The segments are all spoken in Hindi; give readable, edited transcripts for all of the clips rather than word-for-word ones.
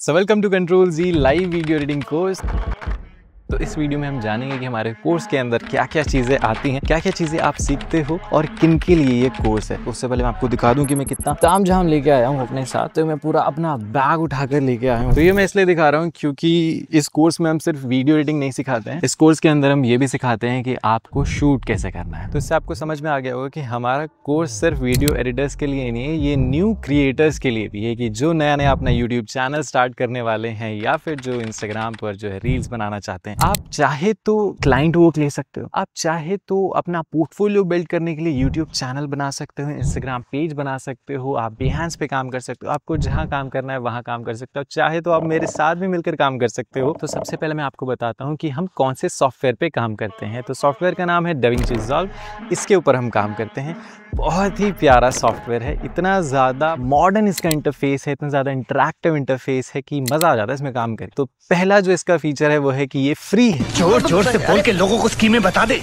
So welcome to control G live video editing course. तो इस वीडियो में हम जानेंगे कि हमारे कोर्स के अंदर क्या क्या चीज़ें आती हैं, क्या क्या चीज़ें आप सीखते हो और किन के लिए ये कोर्स है। उससे पहले मैं आपको दिखा दूं कि मैं कितना तामझाम लेके आया हूँ अपने साथ। तो मैं पूरा अपना बैग उठाकर लेके आया हूँ। तो ये मैं इसलिए दिखा रहा हूँ क्योंकि इस कोर्स में हम सिर्फ वीडियो एडिटिंग नहीं सिखाते हैं, इस कोर्स के अंदर हम ये भी सिखाते हैं कि आपको शूट कैसे करना है। तो इससे आपको समझ में आ गया होगा कि हमारा कोर्स सिर्फ वीडियो एडिटर्स के लिए नहीं है, ये न्यू क्रिएटर्स के लिए भी है कि जो नया नया अपना यूट्यूब चैनल स्टार्ट करने वाले हैं या फिर जो इंस्टाग्राम पर जो है रील्स बनाना चाहते हैं। आप चाहे तो क्लाइंट वर्क ले सकते हो, आप चाहे तो अपना पोर्टफोलियो बिल्ड करने के लिए यूट्यूब चैनल बना सकते हो, इंस्टाग्राम पेज बना सकते हो, आप बिहेंस पे काम कर सकते हो, आपको जहां काम करना है वहां काम कर सकते हो, चाहे तो आप मेरे साथ भी मिलकर काम कर सकते हो। तो सबसे पहले मैं आपको बताता हूं कि हम कौन से सॉफ्टवेयर पे काम करते हैं। तो सॉफ्टवेयर का नाम है DaVinci Resolve, इसके ऊपर हम काम करते हैं। बहुत ही प्यारा सॉफ्टवेयर है, इतना ज़्यादा मॉडर्न इसका इंटरफेस है, इतना ज़्यादा इंटरैक्टिव इंटरफेस है कि मज़ा आ जाता है इसमें काम करके। तो पहला जो इसका फीचर है वो है कि ये फ्री है। जोर जोर से बोल के लोगों को स्कीमें बता दे।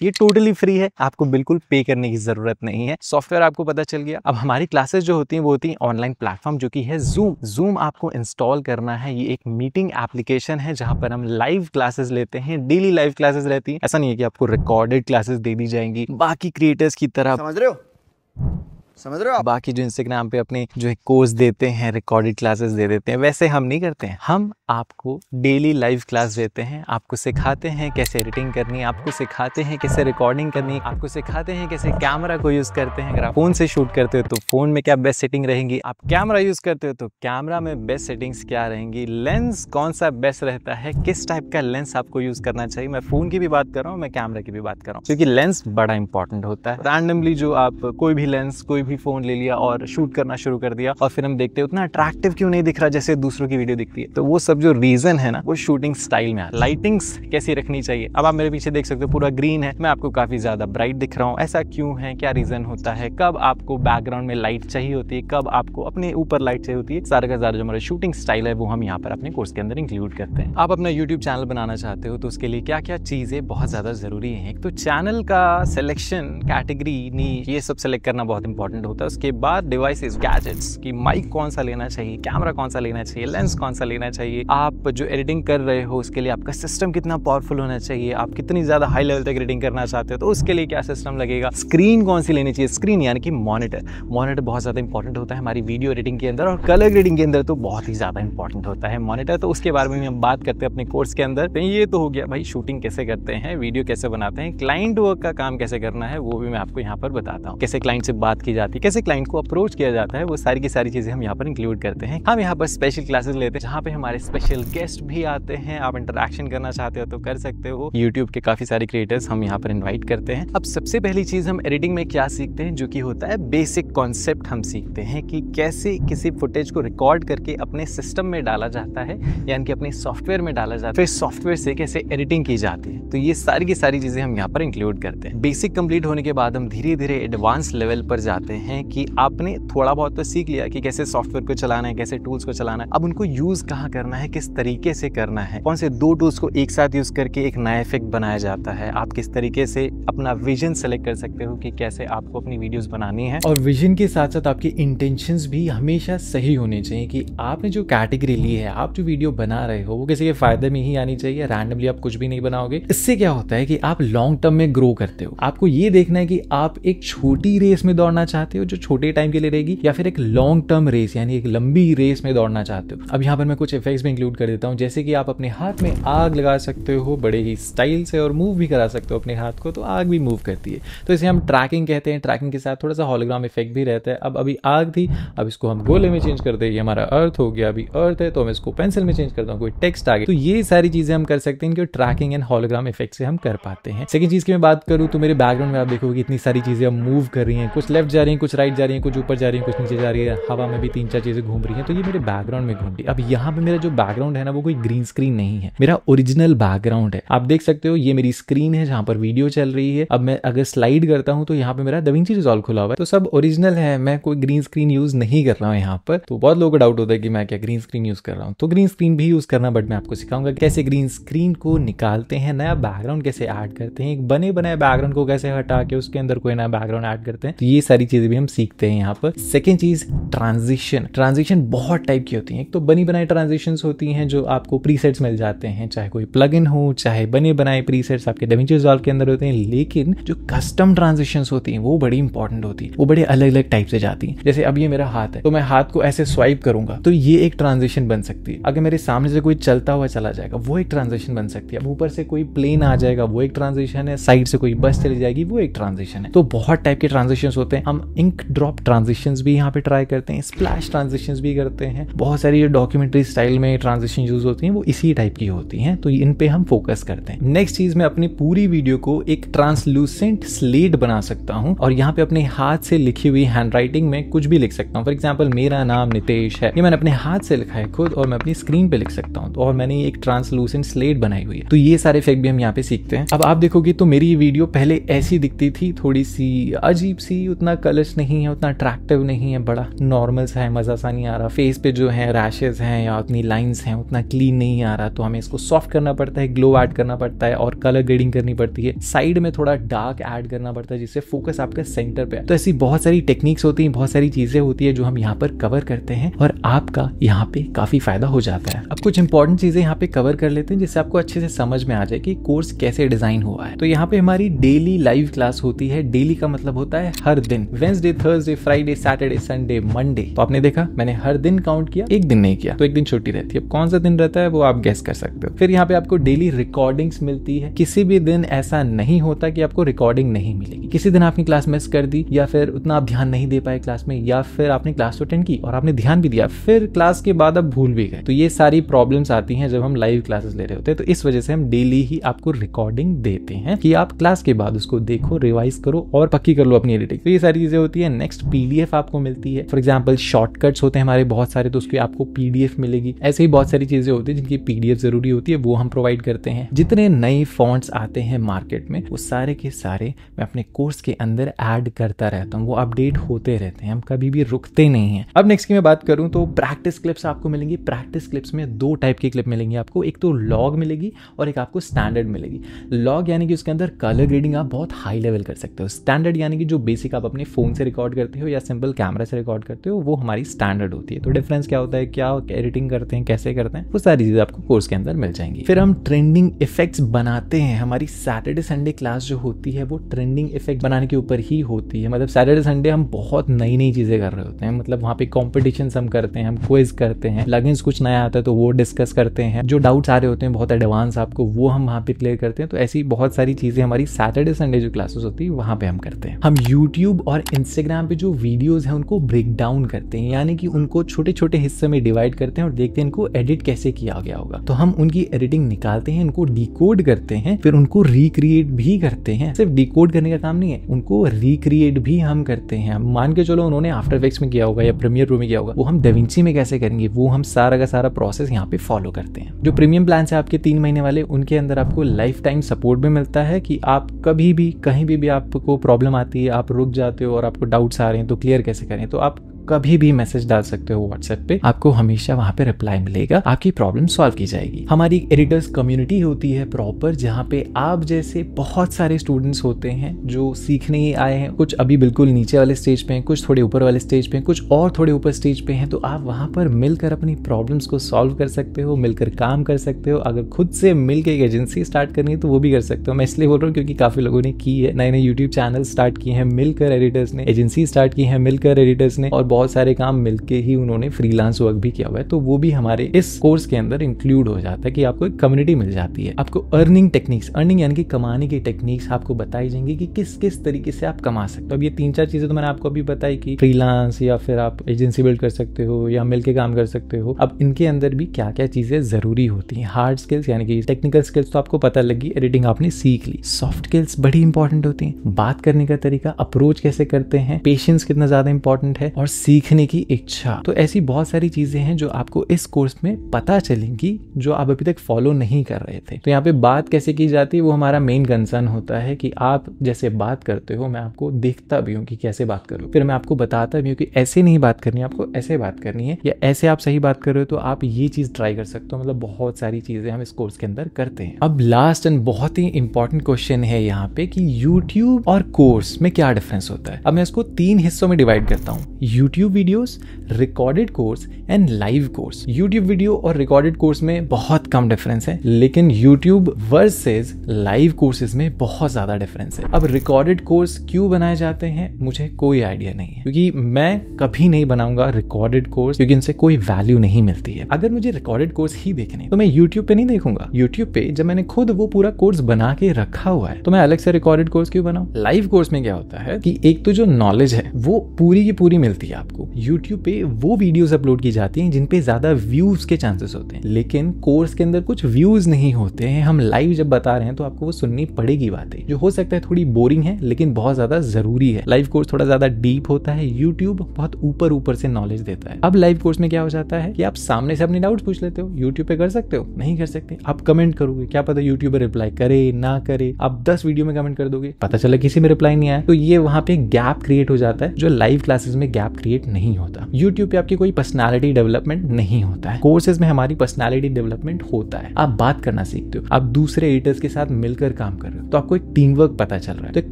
ये टोटली फ्री है, आपको बिल्कुल पे करने की जरूरत नहीं है। सॉफ्टवेयर आपको पता चल गया। अब हमारी क्लासेस जो होती हैं वो होती हैं ऑनलाइन प्लेटफॉर्म जो कि है Zoom आपको इंस्टॉल करना है। ये एक मीटिंग एप्लीकेशन है जहां पर हम लाइव क्लासेस लेते हैं, डेली लाइव क्लासेस रहती हैं। ऐसा नहीं है कि आपको रिकॉर्डेड क्लासेस दे दी जाएंगी बाकी क्रिएटर्स की तरह। समझ रहे हो आप? बाकी जो इंस्टाग्राम पे अपने जो है कोर्स देते हैं, रिकॉर्डेड क्लासेस दे देते हैं, वैसे हम नहीं करते हैं। हम आपको डेली लाइव क्लास देते हैं, आपको सिखाते हैं कैसे एडिटिंग करनी है, आपको सिखाते हैं कैसे रिकॉर्डिंग करनी है, आपको सिखाते हैं कैसे कैमरा को यूज करते हैं। अगर आप फोन से शूट करते हो तो फोन में क्या बेस्ट सेटिंग रहेंगी, आप कैमरा यूज करते हो तो कैमरा में बेस्ट सेटिंग्स क्या रहेंगी, लेंस कौन सा बेस्ट रहता है, किस टाइप का लेंस आपको यूज करना चाहिए। मैं फोन की भी बात कर रहा हूँ, मैं कैमरा की भी बात कर रहा हूँ, क्योंकि लेंस बड़ा इंपॉर्टेंट होता है। रैंडमली जो आप कोई भी लेंस कोई भी फोन ले लिया और शूट करना शुरू कर दिया और फिर हम देखते हैं उतना अट्रैक्टिव क्यों नहीं दिख रहा जैसे दूसरों की वीडियो दिखती है। तो वो सब जो रीजन है ना, वो शूटिंग स्टाइल में है। लाइटिंग्स कैसी रखनी चाहिए, अब आप मेरे पीछे देख सकते हो पूरा ग्रीन है, मैं आपको काफी ज्यादा ब्राइट दिख रहा हूँ। ऐसा क्यों है, क्या रीजन होता है, कब आपको बैकग्राउंड में लाइट चाहिए होती है, कब आपको अपने ऊपर लाइट चाहिए होती है। सारा का सारा जो हमारा शूटिंग स्टाइल है वो हम यहाँ पर अपने कोर्स के अंदर इंक्लूड करते हैं। आप अपना यूट्यूब चैनल बनाना चाहते हो तो उसके लिए क्या क्या चीजें बहुत ज्यादा जरूरी है। एक तो चैनल का सिलेक्शन, कैटेगरी, नीश, ये सब सेलेक्ट करना बहुत इंपॉर्टेंट होता है। उसके बाद डिवाइसेस, गैजेट्स की माइक कौन सा लेना चाहिए, कैमरा कौन सा लेना चाहिए, लेंस कौन सा लेना चाहिए, आप जो एडिटिंग कर रहे हो उसके लिए आपका सिस्टम कितना पावरफुल होना चाहिए, आप कितनी ज्यादा हाई लेवल तक एडिटिंग करना चाहते हो तो उसके लिए क्या सिस्टम लगेगा, स्क्रीन कौन सी लेनी चाहिए, स्क्रीन यानी कि मॉनिटर बहुत ज्यादा इंपॉर्टेंट होता है हमारी वीडियो एडिटिंग के अंदर, और कलर ग्रेडिंग के अंदर तो बहुत ही ज्यादा इंपॉर्टेंट होता है मॉनिटर। तो उसके बारे में हम बात करते हैं अपने कोर्स के अंदर। तो ये तो हो गया भाई शूटिंग कैसे करते हैं, वीडियो कैसे बनाते हैं, क्लाइंट वर्क का काम कैसे करना है वो भी मैं आपको यहाँ पर बताता हूँ। कैसे क्लाइंट से बात की जाती है, कैसे क्लाइंट को अप्रोच किया जाता है, वो सारी की सारी चीजें हम यहाँ पर इंक्लूड करते हैं। हम यहाँ पर स्पेशल क्लासेस लेते हैं जहाँ पे हमारे स्पेशल गेस्ट भी आते हैं। आप इंटरैक्शन करना चाहते हो तो कर सकते हो। यूट्यूब के काफी सारे क्रिएटर्स हम यहाँ पर इन्वाइट करते हैं। अब सबसे पहली चीज हम एडिटिंग में क्या सीखते हैं, जो कि होता है बेसिक कॉन्सेप्ट। हम सीखते हैं कि कैसे किसी फुटेज को रिकॉर्ड करके अपने सिस्टम में डाला जाता है, यानी कि अपने सॉफ्टवेयर में डाला जाता है, फिर सॉफ्टवेयर से कैसे एडिटिंग की जाती है। तो ये सारी की सारी चीजें हम यहाँ पर इंक्लूड करते हैं। बेसिक कंप्लीट होने के बाद हम धीरे धीरे एडवांस लेवल पर जाते हैं कि आपने थोड़ा बहुत तो सीख लिया कि कैसे सॉफ्टवेयर को चलाना है, कैसे टूल्स को चलाना है। अब उनको यूज कहाँ करना है, किस तरीके से करना है, कौन से दो टूल्स को एक साथ यूज करके एक नया इफेक्ट बनाया जाता है, आप किस तरीके से अपना विजन सेलेक्ट कर सकते हो कि कैसे आपको अपनी वीडियोस बनानी है। और विजन के साथ साथ आपके इंटेंशंस भी हमेशा सही होने चाहिए कि आपने जो कैटेगरी ली है, आप जो वीडियो बना रहे हो वो किसी के फायदे में ही आनी चाहिए। रैंडमली आप कुछ भी नहीं बनाओगे। इससे क्या होता है कि आप लॉन्ग टर्म में ग्रो करते हो। आपको ये देखना है कि आप एक छोटी रेस में दौड़ना चाहते हो जो छोटे टाइम के लिए रहेगी, या फिर एक लॉन्ग टर्म रेस यानी एक लंबी रेस में दौड़ना चाहते हो। अब यहाँ पर मैं कुछ इफेक्ट्स भी इंक्लूड कर देता हूँ, जैसे कि आप अपने हाथ में आग लगा सकते हो बड़े ही स्टाइल से और मूव भी करा सकते हो अपने हाथ को, तो आग भी मूव करती है। तो इसे हम ट्रैकिंग कहते हैं। ट्रैकिंग के साथ थोड़ा सा हॉलोग्राम इफेक्ट भी रहता है। अब अभी आग थी, अब इसको हम गोले में चेंज करते हैं। ये हमारा अर्थ हो गया, अभी अर्थ है तो मैं इसको पेंसिल में चेंज करता हूँ, कोई टेक्स्ट आ गया। तो ये सारी चीजें हम कर सकते हैं इनके ट्रैकिंग एंड हॉलोग्राम इफेक्ट से हम कर पाते हैं। सेकंड चीज की मैं बात करूँ तो मेरे बैकग्राउंड में आप देखोगे इतनी सारी चीजें अब मूव कर रही हैं, कुछ लेफ्ट जा रही हैं, कुछ राइट जा रही हैं, कुछ ऊपर जा रही हैं, कुछ नीचे जा रही है, हवा में भी 3-4 चीजें घूम रही हैं। तो ये मेरे बैकग्राउंड में घूम रही है। अब यहाँ पे मेरा जो बैकग्राउंड है ना, वो कोई ग्रीन स्क्रीन नहीं है, मेरा ओरिजिनल बैकग्राउंड है। आप देख सकते हो ये मेरी स्क्रीन है जहाँ पर वीडियो चल रही है। अब मैं अगर स्लाइड करता हूँ तो यहाँ पे मेरा DaVinci Resolve खुला हुआ है, तो सब ओरिजिनल है, मैं कोई ग्रीन स्क्रीन यूज नहीं कर रहा हूँ यहाँ पर। तो बहुत लोगों को डाउट होता है कि मैं क्या ग्रीन स्क्रीन यूज कर रहा हूँ। तो ग्रीन स्क्रीन भी यूज करना, बट मैं आपको सिखाऊंगा कैसे ग्रीन स्क्रीन को निकालते हैं, नया बैकग्राउंड कैसे ऐड करते हैं, एक बने बनाए बैकग्राउंड को कैसे हटा के उसके अंदर कोई नया बैकग्राउंड ऐड करते हैं। तो ये सारी चीजें चीजें भी हम सीखते हैं यहाँ पर। सेकेंड चीज ट्रांजिशन बहुत टाइप की होती है। एक तो बनी बनाई ट्रांजिशंस होती हैं जो आपको प्रीसेट्स मिल जाते हैं, चाहे कोई प्लगइन हो चाहे बने बनाए प्रीसेट्स आपके DaVinci Resolve के अंदर होते हैं। लेकिन जो कस्टम ट्रांजिशंस होती हैं वो बड़ी इंपॉर्टेंट होती है, वो बड़े अलग अलग टाइप से जाती हैं। जैसे अब ये मेरा हाथ है तो मैं हाथ को ऐसे स्वाइप करूंगा तो ये एक ट्रांजिशन बन सकती है। अगर मेरे सामने से कोई चलता हुआ चला जाएगा वो एक ट्रांजिशन बन सकती है। अब ऊपर से कोई प्लेन आ जाएगा वो एक ट्रांजिशन है, साइड से कोई बस चली जाएगी वो एक ट्रांजिशन है। तो बहुत टाइप के ट्रांजिशंस होते हैं। हम इंक ड्रॉप ट्रांजिशंस भी यहाँ पे ट्राई करते हैं, स्प्लैश ट्रांजिशंस भी करते हैं। बहुत सारी जो डॉक्यूमेंट्री स्टाइल में ट्रांजिशन यूज होती हैं वो इसी टाइप की होती हैं, तो इन पे हम फोकस करते हैं। नेक्स्ट चीज, मैं अपनी पूरी वीडियो को एक ट्रांसलूसेंट स्लेट बना सकता हूँ और यहाँ पे अपने हाथ से लिखी हुई हैंडराइटिंग में कुछ भी लिख सकता हूँ। फॉर एग्जाम्पल मेरा नाम नितेश है, ये मैंने अपने हाथ से लिखा है खुद और मैं अपनी स्क्रीन पे लिख सकता हूँ, और मैंने एक ट्रांसलूसेंट स्लेट बनाई हुई है। तो ये सारे इफेक्ट भी हम यहाँ पे सीखते हैं। अब आप देखोगे तो मेरी वीडियो पहले ऐसी दिखती थी, थोड़ी सी अजीब सी, उतना कलर्स नहीं है, उतना अट्रैक्टिव नहीं है, बड़ा नॉर्मल सा है, मजा सा नहीं आ रहा। फेस पे जो है रैशेज हैं या उतनी लाइंस हैं उतना क्लीन नहीं आ रहा, तो हमें इसको सॉफ्ट करना पड़ता है, ग्लो ऐड करना पड़ता है और कलर ग्रेडिंग करनी पड़ती है। साइड में थोड़ा डार्क ऐड करना पड़ता है जिससे फोकस आपका सेंटर पे है। तो ऐसी बहुत सारी टेक्निक्स होती हैं, बहुत सारी चीजें होती है जो हम यहाँ पर कवर करते हैं और आपका यहाँ पे काफी फायदा हो जाता है। अब कुछ इंपॉर्टेंट चीजें यहाँ पे कवर कर लेते हैं जिससे आपको अच्छे से समझ में आ जाए कि कोर्स कैसे डिजाइन हुआ है। तो यहाँ पे हमारी डेली लाइव क्लास होती है। डेली का मतलब होता है हर दिन, Wednesday, Thursday, Friday, Saturday, Sunday, Monday. तो आपने देखा मैंने हर दिन काउंट किया, एक दिन नहीं किया, तो एक दिन छुट्टी रहती है। अब कौन सा दिन रहता है वो आप गेस कर सकते हो। फिर यहाँ पे आपको डेली रिकॉर्डिंग्स मिलती है। किसी भी दिन ऐसा नहीं होता कि आपको रिकॉर्डिंग नहीं मिलेगी। किसी दिन आपने क्लास मिस कर दी या फिर उतना आप ध्यान नहीं दे पाए क्लास में, या फिर आपने क्लास अटेंड की और आपने ध्यान भी दिया, फिर क्लास के बाद आप भूल भी गए। तो ये सारी प्रॉब्लम्स आती हैं जब हम लाइव क्लासेस ले रहे होते हैं। तो इस वजह से हम डेली ही आपको रिकॉर्डिंग देते हैं कि आप क्लास के बाद उसको देखो, रिवाइज करो और पक्की कर लो अपनी एडिटिंग। तो ये सारी चीजें होती है। नेक्स्ट PDF आपको मिलती है। फॉर एग्जाम्पल शॉर्टकट्स होते हैं हमारे बहुत सारे, तो उसकी आपको PDF मिलेगी। ऐसे ही बहुत सारी चीजें होती है जिनकी PDF जरूरी होती है, वो हम प्रोवाइड करते हैं। जितने नए फॉन्ट्स आते हैं मार्केट में वो सारे के सारे मैं अपने कोर्स के अंदर ऐड करता रहता हूँ, वो अपडेट होते रहते हैं, हम कभी भी रुकते नहीं हैं। अब नेक्स्ट की मैं बात करूँ तो प्रैक्टिस क्लिप्स आपको मिलेंगी। प्रैक्टिस क्लिप्स में 2 टाइप की क्लिप मिलेंगी आपको, एक तो लॉग मिलेगी और एक आपको स्टैंडर्ड मिलेगी। लॉग यानी कि उसके अंदर कलर ग्रेडिंग आप बहुत हाई लेवल कर सकते हो। स्टैंडर्ड यानी कि जो बेसिक आप अपने फोन से रिकॉर्ड करते हो या सिंपल कैमरा से रिकॉर्ड करते हो, वो हमारी स्टैंडर्ड होती है। तो डिफरेंस क्या होता है, क्या एडिटिंग करते हैं, कैसे करते हैं, वो सारी चीजें आपको कोर्स के अंदर मिल जाएंगी। फिर हम ट्रेंडिंग इफेक्ट्स बनाते हैं। हमारी सैटरडे संडे क्लास जो होती है वो ट्रेंडिंग इफेक्ट बनाने के ऊपर ही होती है। मतलब सैटरडे संडे हम बहुत नई नई चीजें कर रहे होते हैं। मतलब वहाँ पे कॉम्पिटिशन्स हम करते हैं, हम क्विज करते हैं, प्लगइन्स कुछ नया आता है तो वो डिस्कस करते हैं, जो डाउट्स आ रहे होते हैं बहुत एडवांस आपको, वो हम वहाँ पे क्लियर करते हैं। तो ऐसी बहुत सारी चीजें हमारी सैटरडे संडे जो क्लासेस होती है वहाँ पे हम करते हैं। हम यूट्यूब और इंस्टाग्राम पे जो वीडियोज हैं उनको ब्रेक डाउन करते हैं, यानी कि उनको छोटे छोटे हिस्से में डिवाइड करते हैं और देखते हैं इनको एडिट कैसे किया गया होगा। तो हम उनकी एडिटिंग निकालते हैं, उनको डिकोड करते हैं, फिर उनको रिक्रिएट भी करते हैं। सिर्फ डिकोड करने का काम नहीं है, उनको रिक्रिएट भी हम करते हैं। मान के चलो उन्होंने आफ्टर इफेक्ट्स में किया होगा या प्रीमियर प्रो में किया होगा, वो हम DaVinci में कैसे करेंगे, वो हम सारा का सारा प्रोसेस यहाँ पे फॉलो करते हैं। जो प्रीमियम प्लान है आपके 3 महीने वाले, उनके अंदर आपको लाइफ टाइम सपोर्ट भी मिलता है कि आप कभी भी कहीं भी आपको प्रॉब्लम आती है, आप रुक जाते हो और आपको डाउट्स आ रहे हैं तो क्लियर कैसे करें, तो आप कभी भी मैसेज डाल सकते हो व्हाट्सएप पे, आपको हमेशा वहां पे रिप्लाई मिलेगा, आपकी प्रॉब्लम सॉल्व की जाएगी। हमारी एडिटर्स कम्युनिटी होती है प्रॉपर, जहाँ पे आप जैसे बहुत सारे स्टूडेंट्स होते हैं जो सीखने ही आए हैं। कुछ अभी बिल्कुल नीचे वाले स्टेज पे हैं, कुछ थोड़े ऊपर वाले स्टेज पे हैं, कुछ और थोड़े ऊपर स्टेज पे हैं। तो आप वहां पर मिलकर अपनी प्रॉब्लम्स को सॉल्व कर सकते हो, मिलकर काम कर सकते हो। अगर खुद से मिलकर एक एजेंसी स्टार्ट करनी है तो वो भी कर सकते हो। मैं इसलिए बोल रहा हूँ क्योंकि काफी लोगों ने की है, नए नए यूट्यूब चैनल स्टार्ट किए हैं मिलकर एडिटर्स ने, एजेंसी स्टार्ट की है मिलकर एडिटर्स ने, और बहुत सारे काम मिलकर ही उन्होंने फ्रीलांस वर्क भी किया हुआ है। तो वो भी हमारे इस कोर्स के अंदर इंक्लूड हो जाता है कि आपको एक कम्युनिटी मिल जाती है। आपको अर्निंग टेक्निक्स, अर्निंग यानी कि कमाने की टेक्निक्स आपको बताई जाएंगी कि किस किस तरीके से आप कमा सकते हो। अब ये 3-4 चीजें तो मैंने आपको अभी बताई कि फ्रीलांस या फिर आप एजेंसी बिल्ड कर सकते हो या मिलके काम कर सकते हो। अब इनके अंदर भी क्या क्या चीजें जरूरी होती हैं। हार्ड स्किल्स यानी कि टेक्निकल स्किल्स तो आपको पता लगी, एडिटिंग आपने सीख ली। सॉफ्ट स्किल्स बड़ी इंपॉर्टेंट होती हैं, बात करने का तरीका, अप्रोच कैसे करते हैं, पेशेंस कितना ज्यादा इंपॉर्टेंट है, और सीखने की इच्छा। तो ऐसी बहुत सारी चीजें हैं जो आपको इस कोर्स में पता चलेंगी जो आप अभी तक फॉलो नहीं कर रहे थे। तो यहाँ पे बात कैसे की जाती है वो हमारा मेन कंसर्न होता है कि आप जैसे बात करते हो मैं आपको देखता भी हूँ कि कैसे बात करो, फिर मैं आपको बताता भी हूँ कि ऐसे नहीं बात करनी है, आपको ऐसे बात करनी है, या ऐसे आप सही बात कर रहे हो तो आप ये चीज ट्राई कर सकते हो। मतलब बहुत सारी चीजें हम इस कोर्स के अंदर करते हैं। अब लास्ट एंड बहुत ही इंपॉर्टेंट क्वेश्चन है यहाँ पे कि यूट्यूब और कोर्स में क्या डिफरेंस होता है। अब मैं इसको 3 हिस्सों में डिवाइड करता हूँ, YouTube videos, recorded course and live course. YouTube video और रिकॉर्डेड कोर्स में बहुत कम डिफरेंस है, लेकिन यूट्यूब वर्सेस लाइव कोर्सेज में बहुत ज्यादा डिफरेंस है। अब रिकॉर्डेड कोर्स क्यों बनाए जाते हैं मुझे कोई आइडिया नहीं है, क्योंकि मैं कभी नहीं बनाऊंगा रिकॉर्डेड कोर्स, क्योंकि इनसे कोई वैल्यू नहीं मिलती है। अगर मुझे रिकॉर्डेड कोर्स ही देखने तो मैं यूट्यूब पे नहीं देखूंगा। यूट्यूब पे जब मैंने खुद वो पूरा कोर्स बना के रखा हुआ है तो मैं अलग से रिकॉर्डेड कोर्स क्यों बनाऊं। लाइव कोर्स में क्या होता है कि एक तो जो नॉलेज है वो पूरी की पूरी मिलती है आपको। यूट्यूब पे वो वीडियोस अपलोड की जाती हैं जिन पे ज्यादा व्यूज के चांसेस होते हैं, लेकिन कोर्स के अंदर कुछ व्यूज नहीं होते हैं। हम लाइव जब बता रहे हैं तो आपको वो सुननी पड़ेगी बातें, जो हो सकता है थोड़ी बोरिंग है लेकिन बहुत ज्यादा जरूरी है। लाइव कोर्स थोड़ा ज्यादा डीप होता है, यूट्यूब बहुत ऊपर ऊपर से नॉलेज देता है। अब लाइव कोर्स में क्या हो जाता है कि आप सामने से अपने डाउट्स पूछ लेते हो। यूट्यूब पे कर सकते हो, नहीं कर सकते। आप कमेंट करोगे, क्या पता यूट्यूबर रिप्लाई करे ना करे। आप 10 वीडियो में कमेंट कर दोगे, पता चला किसी में रिप्लाई नहीं आया, तो ये वहां पे गैप क्रिएट हो जाता है जो लाइव क्लासेस में गैप क्रिएट नहीं होता। यूट्यूब पे आपकी कोई पर्सनालिटी डेवलपमेंट नहीं होता है, कोर्सेज में हमारी पर्सनालिटी डेवलपमेंट होता है। आप बात करना सीखते हो, आप दूसरे एडिटर्स के साथ मिलकर काम कर रहे हो, तो आपको एक टीम वर्क पता चल रहा है, तो एक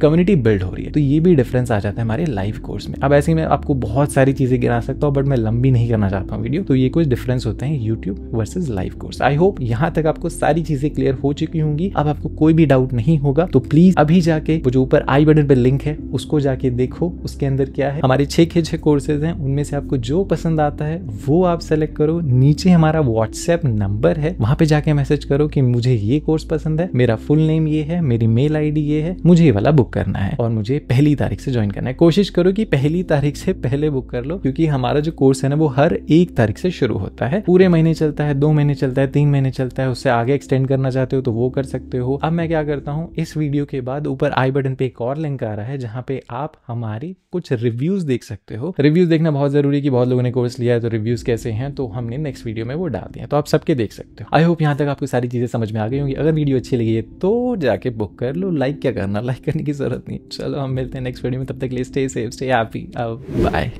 कम्युनिटी बिल्ड हो रही है। तो ये भी डिफरेंस आ जाता है हमारे लाइव कोर्स में। अब ऐसे ही मैं आपको बहुत सारी चीजें गिना सकता हूँ, बट मैं लंबी नहीं करना चाहता हूँ वीडियो। तो ये कुछ डिफरेंस होते हैं YouTube versus live course. I hope यहाँ तक आपको सारी चीजें क्लियर हो चुकी होंगी। अब आपको कोई भी डाउट नहीं होगा तो प्लीज अभी जाके वो जो ऊपर आई बटन पे लिंक है उसको जाके देखो, उसके अंदर क्या है। हमारे 6 के 6 कोर्सेज हैं, उनमें से आपको जो पसंद आता है वो आप सेलेक्ट करो। नीचे हमारा व्हाट्सएप नंबर है, वहां पे जाके मैसेज करो कि मुझे ये कोर्स पसंद है, मेरा फुल नेम ये है, मेरी मेल आईडी ये है, मुझे ये वाला बुक करना है और मुझे 1 तारीख से ज्वाइन करना है। कोशिश करो कि 1 तारीख से पहले बुक कर लो, क्योंकि हमारा जो कोर्स है ना वो हर 1 तारीख से शुरू होता है। पूरे महीने चलता है, 2 महीने चलता है, 3 महीने चलता है। उससे आगे एक्सटेंड करना चाहते हो तो वो कर सकते हो। अब मैं क्या करता हूँ, इस वीडियो के बाद ऊपर आई बटन पे एक और लिंक आ रहा है जहाँ पे आप हमारी कुछ रिव्यूज देख सकते हो। रिव्यूज देखना बहुत जरूरी है कि बहुत लोगों ने कोर्स लिया है तो रिव्यूज कैसे हैं, तो हमने नेक्स्ट वीडियो में वो डाल दिया, तो आप सबके देख सकते हो। आई होप यहाँ तक आपको सारी चीजें समझ में आ गई होंगी। अगर वीडियो अच्छी लगी है तो जाके बुक कर लो। लाइक क्या करना, लाइक करने की जरूरत नहीं। चलो हम मिलते हैं नेक्स्ट वीडियो में, तब तक के लिए stay safe, stay happy, bye.